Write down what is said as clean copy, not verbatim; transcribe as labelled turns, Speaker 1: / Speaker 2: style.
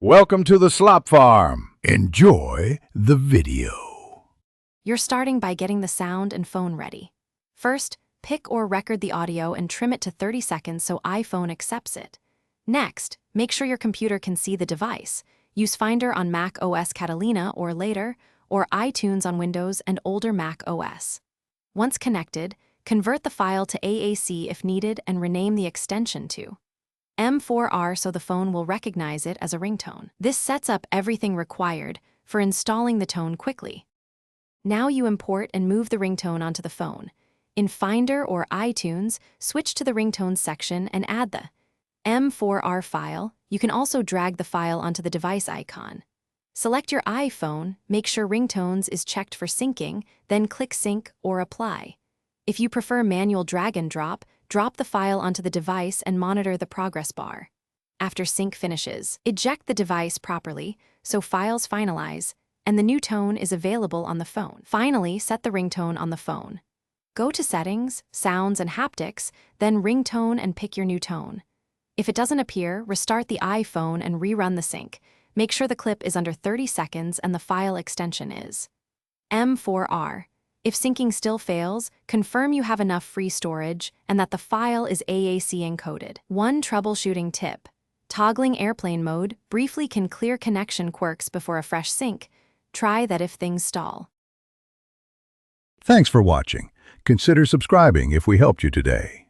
Speaker 1: Welcome to the Slop Farm. Enjoy the video.
Speaker 2: You're starting by getting the sound and phone ready. First, pick or record the audio and trim it to 30 seconds so iPhone accepts it. Next, make sure your computer can see the device. Use Finder on Mac OS Catalina or later, or iTunes on Windows and older Mac OS. Once connected, convert the file to AAC if needed and rename the extension to M4R so the phone will recognize it as a ringtone. This sets up everything required for installing the tone quickly. Now you import and move the ringtone onto the phone. In Finder or iTunes, switch to the ringtones section and add the M4R file. You can also drag the file onto the device icon. Select your iPhone, make sure Ringtones is checked for syncing, then click Sync or Apply. If you prefer manual drag and drop the file onto the device and monitor the progress bar. After sync finishes, eject the device properly so files finalize, and the new tone is available on the phone. Finally, set the ringtone on the phone. Go to Settings, Sounds and Haptics, then Ringtone and pick your new tone. If it doesn't appear, restart the iPhone and rerun the sync. Make sure the clip is under 30 seconds and the file extension is M4R. If syncing still fails, confirm you have enough free storage and that the file is AAC encoded. One troubleshooting tip: toggling airplane mode briefly can clear connection quirks before a fresh sync. Try that if things stall.
Speaker 1: Thanks for watching. Consider subscribing if we helped you today.